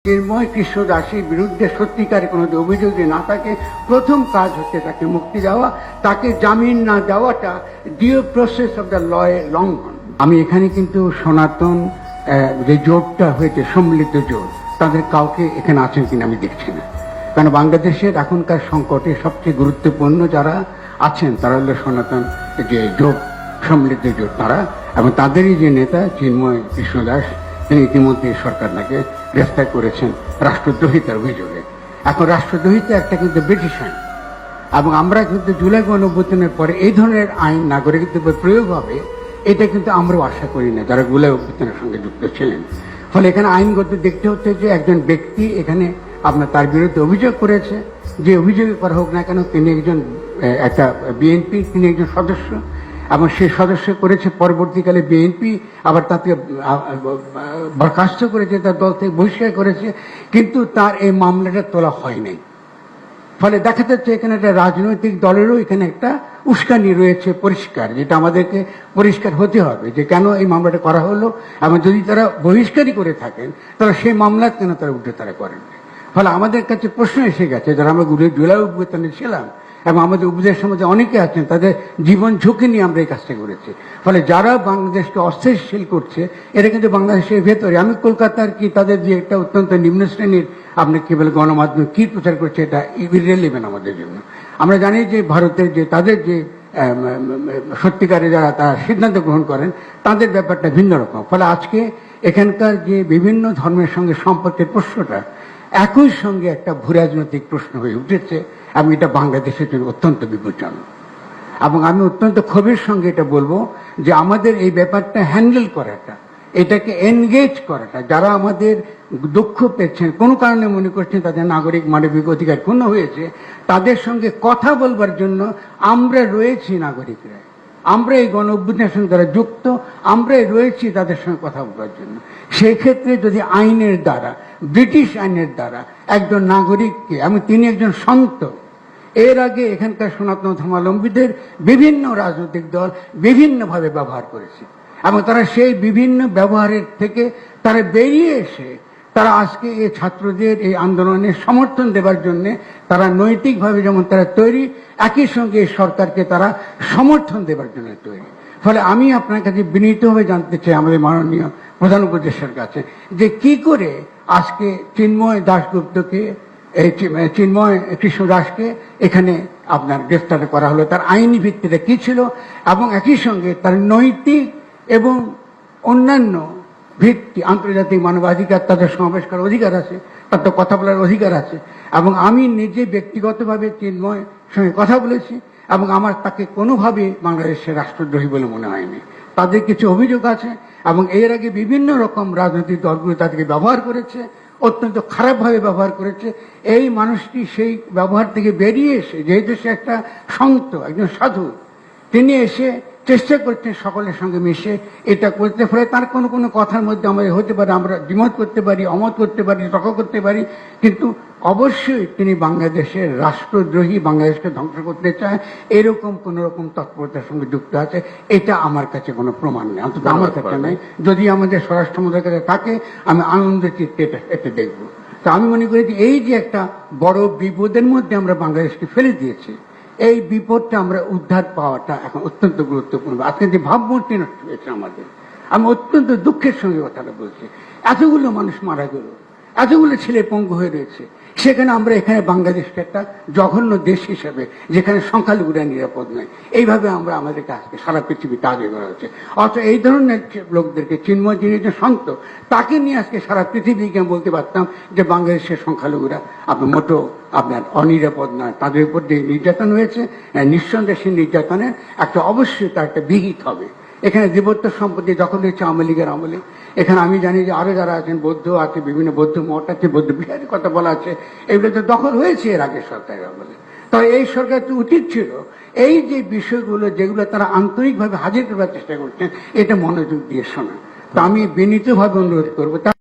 চিন্ময় কৃষ্ণ দাসের বিরুদ্ধে সত্যিকারে কোনো অভিযোগ যদি না থাকে, প্রথম কাজ হচ্ছে তাকে মুক্তি দেওয়া, তাকে জামিন না দেওয়াটা due process of the law এর লঙ্ঘন। আমি এখানে কিন্তু সনাতন যে জোটটা হয়েছে, সম্মিলিত জোট, তাদের কাউকে এখানে আছেন কিনা আমি দেখছি না। কারণ বাংলাদেশের এখনকার সংকটে সবচেয়ে গুরুত্বপূর্ণ যারা আছেন তারা হলো সনাতন যে জোট, সম্মিলিত জোট তারা, এবং তাদেরই যে নেতা চিন্ময় কৃষ্ণ দাস, তিনি ইতিমধ্যে সরকার নাকি গ্রেফতার করেছেন রাষ্ট্রদ্রোহিতার অভিযোগে। এখন রাষ্ট্রদ্রোহিতা একটা কিন্তু ব্রিটিশ আইন, এবং আমরা কিন্তু জুলাই গণঅভ্যুত্থানের পরে এই ধরনের আইন নাগরিকত্ব প্রয়োগ হবে এটা কিন্তু আমরাও আশা করি না যারা জুলাই অভ্যুত্থানের সঙ্গে যুক্ত ছিলেন। ফলে এখানে আইনগত দেখতে হচ্ছে যে একজন ব্যক্তি এখানে আপনার তার বিরুদ্ধে অভিযোগ করেছে, যে অভিযোগ করা হোক না কেন, তিনি একজন একটা বিএনপি, তিনি একজন সদস্য, এবং সে সদস্য করেছে, পরবর্তীকালে বিএনপি আবার তাকে বরখাস্ত করেছে, তার দল থেকে বহিষ্কার করেছে, কিন্তু তার এই মামলাটা তোলা হয় নাই। ফলে দেখা যাচ্ছে এখানে একটা রাজনৈতিক দলেরও এখানে একটা উস্কানি রয়েছে পরিষ্কার, যেটা আমাদেরকে পরিষ্কার হতে হবে যে কেন এই মামলাটা করা হলো, এবং যদি তারা বহিষ্কারই করে থাকেন তাহলে সেই মামলা কেন তারা উঠে তারা করেন। ফলে আমাদের কাছে প্রশ্ন এসে গেছে, যারা আমরা জুলাই অভ্যুত্থানে ছিলাম এবং আমাদের উপদেশ সমাজে অনেকে আছেন, তাদের জীবন ঝুঁকি নিয়ে আমরা এই কাজটা করেছি। ফলে যারা বাংলাদেশকে অস্থিতিশীল করছে, এটা কিন্তু বাংলাদেশের ভেতরে, আমি কলকাতার কি তাদের যে একটা অত্যন্ত নিম্ন শ্রেণীর আপনি কি বলে গণমাধ্যম কি প্রচার করছে, এটা ইরেলেভেন্ট আমাদের জন্য। আমরা জানি যে ভারতের যে তাদের যে সত্যিকারে যারা তারা সিদ্ধান্ত গ্রহণ করেন, তাদের ব্যাপারটা ভিন্ন রকম। ফলে আজকে এখানকার যে বিভিন্ন ধর্মের সঙ্গে সম্পর্কের প্রশ্নটা একই সঙ্গে একটা ভূরাজনৈতিক প্রশ্ন হয়ে উঠেছে, এবং এটা বাংলাদেশের জন্য অত্যন্ত বিপজ্জনক। এবং আমি অত্যন্ত ক্ষোভের সঙ্গে এটা বলবো যে আমাদের এই ব্যাপারটা হ্যান্ডেল করাটা, এটাকে এনগেজ করাটা, যারা আমাদের দুঃখ পেয়েছেন, কোনো কারণে মনে করছেন তাদের নাগরিক মানবিক অধিকার ক্ষুণ্ণ হয়েছে, তাদের সঙ্গে কথা বলবার জন্য আমরা রয়েছি নাগরিকরা, আমরা এই গণ অভ্যুত্থানের সঙ্গে যারা যুক্ত, আমরাই রয়েছি তাদের সঙ্গে কথা বলার জন্য। সেক্ষেত্রে যদি আইনের দ্বারা, ব্রিটিশ আইনের দ্বারা একজন নাগরিককে, এবং তিনি একজন সন্ত, এর আগে এখানকার সনাতন ধর্মাবলম্বীদের বিভিন্ন রাজনৈতিক দল বিভিন্নভাবে ব্যবহার করেছে, এবং তারা সেই বিভিন্ন ব্যবহারের থেকে তারা বেরিয়ে এসে তারা আজকে এই ছাত্রদের এই আন্দোলনের সমর্থন দেবার জন্য তারা নৈতিকভাবে যেমন তারা তৈরি, একই সঙ্গে এই সরকারকে তারা সমর্থন দেবার জন্য তৈরি। ফলে আমি আপনার কাছে বিনীতভাবে জানতে চাই, আমাদের মাননীয় প্রধান উপদেষ্টার কাছে, যে কি করে আজকে চিন্ময় দাশগুপ্তকে, চিন্ময় কৃষ্ণ দাসকে এখানে আপনার গ্রেফতার করা হলো, তার আইনি ভিত্তিটা কি ছিল, এবং একই সঙ্গে তার নৈতিক এবং অন্যান্য ভিত্তি, আন্তর্জাতিক মানবাধিকার, তাদের সমাবেশ করার অধিকার আছে, তাদের কথা বলার অধিকার আছে। এবং আমি নিজে ব্যক্তিগতভাবে চিন্ময়ের সঙ্গে কথা বলেছি, এবং আমার তাকে কোনোভাবে বাংলাদেশের রাষ্ট্রদ্রোহী বলে মনে হয়নি। তাদের কিছু অভিযোগ আছে, এবং এর আগে বিভিন্ন রকম রাজনৈতিক দলগুলো তাদেরকে ব্যবহার করেছে, অত্যন্ত খারাপভাবে ব্যবহার করেছে। এই মানুষটি সেই ব্যবহার থেকে বেরিয়ে এসে, যেহেতু সে একটা সন্ত, একজন সাধু, তিনি এসে চেষ্টা করছেন সকলের সঙ্গে মিশে এটা করতে। ফলে তার কোনো কোনো কথার মধ্যে আমাদের হতে পারে, আমরা দ্বিমত করতে পারি, অমত করতে পারি, তর্ক করতে পারি, কিন্তু অবশ্যই তিনি বাংলাদেশের রাষ্ট্রদ্রোহী, বাংলাদেশকে ধ্বংস করতে চায়, এরকম কোন রকম তৎপরতার সঙ্গে যুক্ত আছে। এটা আমার কাছে কোনো প্রমাণ নেই, অন্তত আমার কাছে নেই। যদি আমাদের স্বরাষ্ট্র মন্ত্রীর কাছে থাকে, আমি আনন্দ চিত্তে এটা দেখবো। তো আমি মনে করি যে এই যে একটা বড় বিপদের মধ্যে আমরা বাংলাদেশকে ফেলে দিয়েছি, এই বিপদটা আমরা উদ্ধার পাওয়াটা এখন অত্যন্ত গুরুত্বপূর্ণ। আজকে যে ভাবমূর্তি নষ্ট হয়েছে আমাদের, আমি অত্যন্ত দুঃখের সঙ্গে কথাটা বলছি। এতগুলো মানুষ মারা গেল, এতগুলো ছেলে পঙ্গু হয়ে রয়েছে, সেখানে আমরা এখানে বাংলাদেশকে একটা জঘন্য দেশ হিসেবে, যেখানে সংখ্যালঘুরা নিরাপদ নয়, এইভাবে আমরা আমাদেরকে আজকে সারা পৃথিবীতে আগে করা হচ্ছে। অথচ এই ধরনের লোকদেরকে, চিন্ময় যিনি একজন সন্ত, তাকে নিয়ে আজকে সারা পৃথিবীকে বলতে পারতাম যে বাংলাদেশের সংখ্যালঘুরা আপনার মোটো আপনার অনিরাপদ নয়, তাদের উপর যে নির্যাতন হয়েছে, নিঃসন্দেহে সেই নির্যাতনের একটা অবশ্যই তার একটা বিহিত হবে। এখানে দেবত্ব সম্পত্তি দখল হয়েছে আওয়ামী লীগের আমলে। এখানে আমি জানি যে আরো যারা আছেন, বৌদ্ধ আছে, বিভিন্ন বৌদ্ধ মঠ আছে, বৌদ্ধ বিহারের কথা বলা আছে, এগুলো তো দখল হয়েছে এর আগে সরকারের আমলে। তবে এই সরকার তো উচিত ছিল এই যে বিষয়গুলো, যেগুলো তারা আন্তরিকভাবে হাজির করার চেষ্টা করছেন, এটা মনোযোগ দিয়ে শোনা। তো আমি বিনীতভাবে অনুরোধ করবো।